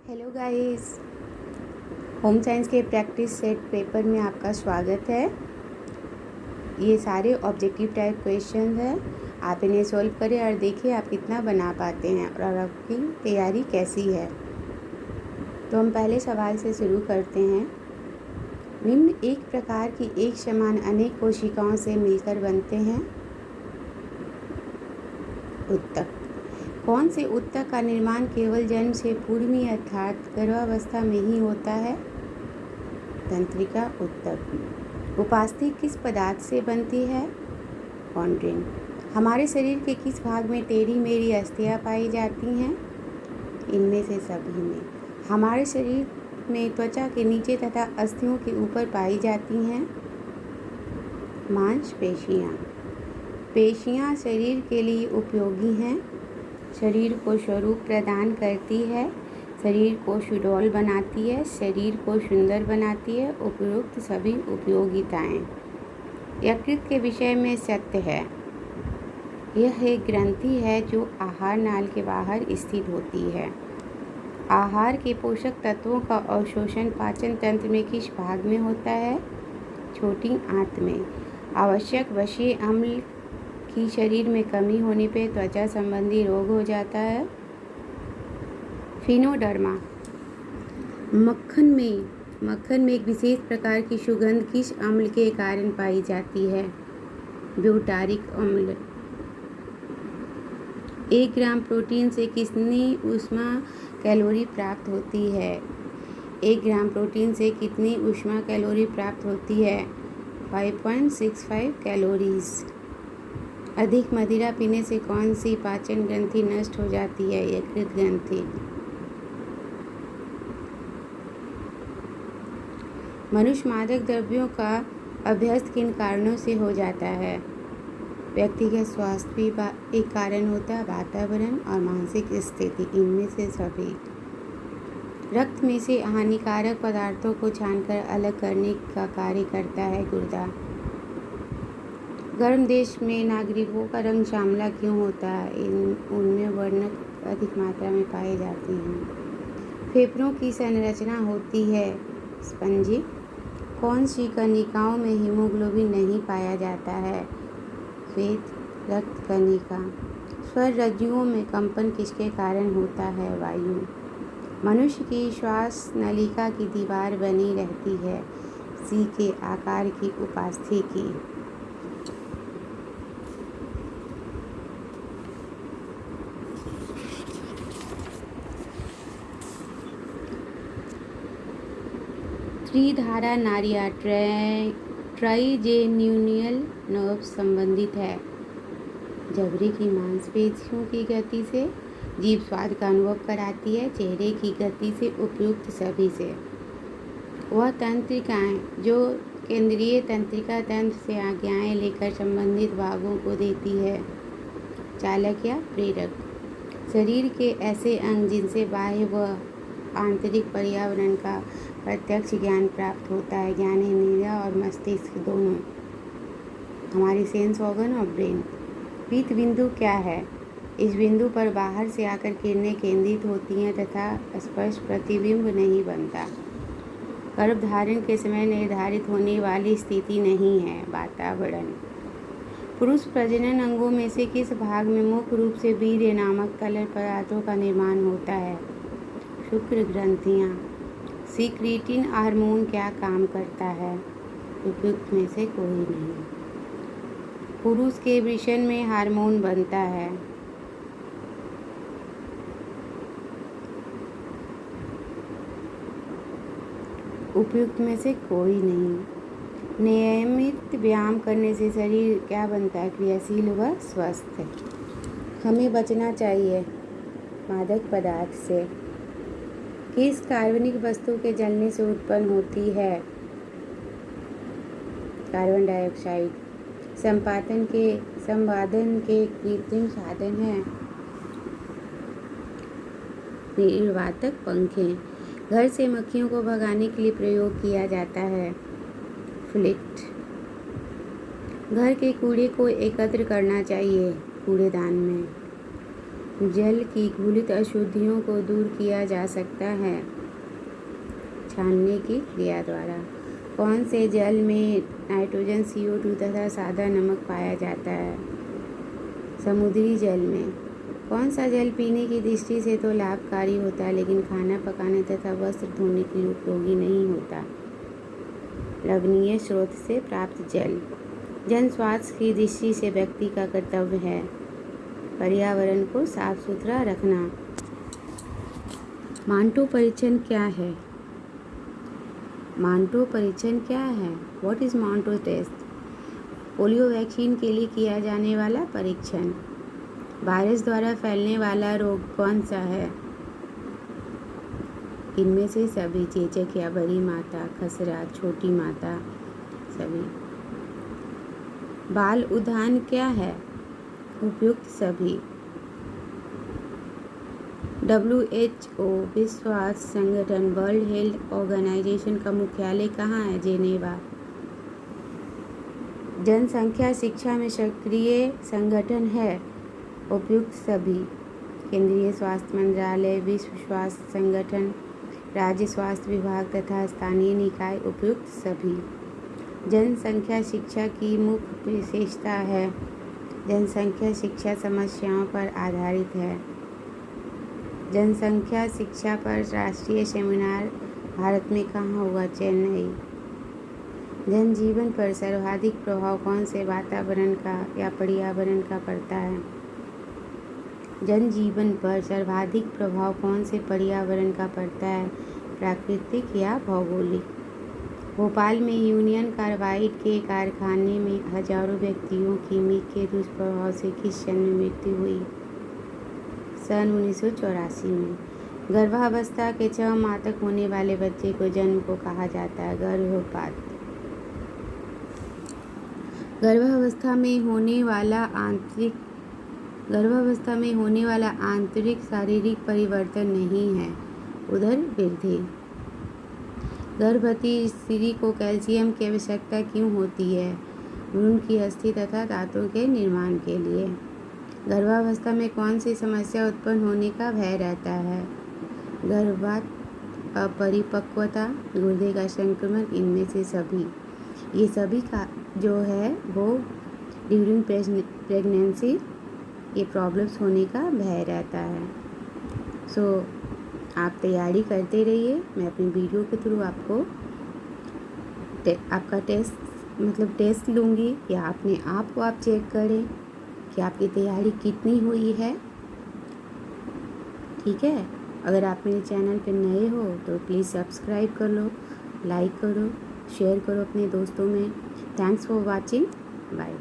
Hello guys, home science के practice set paper में आपका स्वागत है। ये सारे ऑब्जेक्टिव टाइप क्वेश्चन हैं। आप इन्हें सॉल्व करें और देखिए आप कितना बना पाते हैं और आपकी तैयारी कैसी है। तो हम पहले सवाल से शुरू करते हैं। निम्न एक प्रकार की एक समान अनेक कोशिकाओं से मिलकर बनते हैं। उत्तक। कौन से उत्तक का निर्माण केवल जन्म से पूर्व में अर्थात गर्भावस्था में ही होता है? तंत्रिका उत्तक। उपास्थि किस पदार्थ से बनती है? कॉन्ड्रिन। हमारे शरीर के किस भाग में टेढ़ी मेढ़ी अस्थियां पाई जाती हैं? इनमें से सभी में। हमारे शरीर में त्वचा के नीचे तथा अस्थियों के ऊपर पाई जाती हैं मांसपेशियाँ। पेशियाँ शरीर के लिए उपयोगी हैं। शरीर को स्वरूप प्रदान करती है, शरीर को सुडौल बनाती है, शरीर को सुंदर बनाती है। उपयुक्त सभी उपयोगिताएं यकृत के विषय में सत्य है। यह एक ग्रंथि है जो आहार नाल के बाहर स्थित होती है। आहार के पोषक तत्वों का अवशोषण पाचन तंत्र में किस भाग में होता है? छोटी आंत में। आवश्यक वसीय अम्ल की शरीर में कमी होने पर त्वचा संबंधी रोग हो जाता है फिनोडर्मा। मक्खन में एक विशेष प्रकार की सुगंध किस अम्ल के कारण पाई जाती है? ब्यूटारिक अम्ल। 1 ग्राम प्रोटीन से कितनी ऊष्मा कैलोरी प्राप्त होती है? 1 ग्राम प्रोटीन से कितनी ऊष्मा कैलोरी प्राप्त होती है? 5.65 कैलोरीज। अधिक मदिरा पीने से कौन सी पाचन ग्रंथि नष्ट हो जाती है? यकृत ग्रंथि। मनुष्य मादक द्रव्यों का अभ्यस्त किन कारणों से हो जाता है? व्यक्तिगत स्वास्थ्य भी एक कारण होता है, वातावरण और मानसिक स्थिति। इनमें से सभी। रक्त में से हानिकारक पदार्थों को छानकर अलग करने का कार्य करता है गुर्दा। गर्म देश में नागरिकों का रंग श्यामला क्यों होता है? उनमें वर्णक अधिक मात्रा में पाए जाते हैं। फेफड़ों की संरचना होती है स्पंजी। कौन सी कणिकाओं में हीमोग्लोबिन नहीं पाया जाता है? श्वेत रक्त कणिका। स्वर रज्जुओं में कंपन किसके कारण होता है? वायु। मनुष्य की श्वास नलिका की दीवार बनी रहती है सी के आकार की उपास्थि की। त्रिधारा नाड़ियाँ ट्राइजेन्युनियल नर्व संबंधित है जबड़े की मांसपेशियों की गति से। जीभ स्वाद का अनुभव कराती है चेहरे की गति से। उपयुक्त सभी से। वह तंत्रिकाएं जो केंद्रीय तंत्रिका तंत्र से आज्ञाएं लेकर संबंधित भागों को देती है चालक या प्रेरक। शरीर के ऐसे अंग जिनसे बाह्य व आंतरिक पर्यावरण का प्रत्यक्ष ज्ञान प्राप्त होता है ज्ञानेंद्रिय और मस्तिष्क दोनों। हमारी सेंस ऑर्गन और ब्रेन। पीत बिंदु क्या है? इस बिंदु पर बाहर से आकर किरणें केंद्रित होती हैं तथा स्पर्श प्रतिबिंब नहीं बनता। गर्भधारण के समय निर्धारित होने वाली स्थिति नहीं है वातावरण। पुरुष प्रजनन अंगों में से किस भाग में मुख्य रूप से वीर्य नामक तरल पदार्थों का निर्माण होता है? शुक्र ग्रंथियाँ। सीक्रेटिन हार्मोन क्या काम करता है? उपयुक्त में से कोई नहीं। पुरुष के वृषण में हार्मोन बनता है उपयुक्त में से कोई नहीं। नियमित व्यायाम करने से शरीर क्या बनता है? क्रियाशील व स्वस्थ। हमें बचना चाहिए मादक पदार्थ से। किस कार्बनिक वस्तु के जलने से उत्पन्न होती है? Carbon dioxide. संवादन के कृत्रिम साधन हैं निर्वातक पंखे। घर से मक्खियों को भगाने के लिए प्रयोग किया जाता है फ्लिट। घर के कूड़े को एकत्र करना चाहिए कूड़ेदान में। जल की घुलित अशुद्धियों को दूर किया जा सकता है छानने की क्रिया द्वारा। कौन से जल में नाइट्रोजन, CO2 तथा सादा नमक पाया जाता है? समुद्री जल में। कौन सा जल पीने की दृष्टि से तो लाभकारी होता है लेकिन खाना पकाने तथा वस्त्र धोने के लिए उपयोगी नहीं होता? लवणीय स्रोत से प्राप्त जल। जन स्वास्थ्य की दृष्टि से व्यक्ति का कर्तव्य है पर्यावरण को साफ सुथरा रखना। मांटो परीक्षण क्या है? मांटो परीक्षण क्या है? What is Mantoux test? Polio vaccine के लिए किया जाने वाला परीक्षण। वायरस द्वारा फैलने वाला रोग कौन सा है? इनमें से सभी। चेचक या बड़ी माता, खसरा, छोटी माता, सभी। बाल उद्यान क्या है? उपयुक्त सभी। WHO विश्व स्वास्थ्य संगठन वर्ल्ड हेल्थ ऑर्गेनाइजेशन का मुख्यालय कहाँ है? जेनेवा। जनसंख्या शिक्षा में सक्रिय संगठन है? उपयुक्त सभी। केंद्रीय स्वास्थ्य मंत्रालय, विश्व स्वास्थ्य संगठन, राज्य स्वास्थ्य विभाग तथा स्थानीय निकाय। उपयुक्त सभी। जनसंख्या शिक्षा की मुख्य विशेषता है? जनसंख्या शिक्षा समस्याओं पर आधारित है। जनसंख्या शिक्षा पर राष्ट्रीय सेमिनार भारत में कहाँ हुआ? चेन्नई। जनजीवन पर सर्वाधिक प्रभाव कौन से वातावरण का या पर्यावरण का पड़ता है? जनजीवन पर सर्वाधिक प्रभाव कौन से पर्यावरण का पड़ता है? प्राकृतिक या भौगोलिक। भोपाल में यूनियन कार्बाइड के कारखाने में हजारों व्यक्तियों की मीग के दुष्प्रभाव से किस सन में मृत्यु हुई? सन 1984 में। गर्भावस्था के 6 माह तक होने वाले बच्चे को जन्म को कहा जाता है? गर्भपात। गर्भावस्था में होने वाला आंतरिक शारीरिक परिवर्तन नहीं है, उदर वृद्धि। गर्भवती स्त्री को कैल्शियम की आवश्यकता क्यों होती है? भ्रूण की अस्थि तथा दांतों के निर्माण के लिए। गर्भावस्था में कौन सी समस्या उत्पन्न होने का भय रहता है? गर्भपात, अपरिपक्वता, गुर्दे का संक्रमण। इनमें से सभी। ये सभी का जो है वो ड्यूरिंग प्रेगनेंसी ये प्रॉब्लम्स होने का भय रहता है। सो आप तैयारी करते रहिए। मैं अपनी वीडियो के थ्रू आपको आपका टेस्ट लूँगी या अपने आप को आप चेक करें कि आपकी तैयारी कितनी हुई है। ठीक है। अगर आप मेरे चैनल पर नए हो तो प्लीज़ सब्सक्राइब कर लो, लाइक करो, शेयर करो अपने दोस्तों में। Thanks for watching. बाय।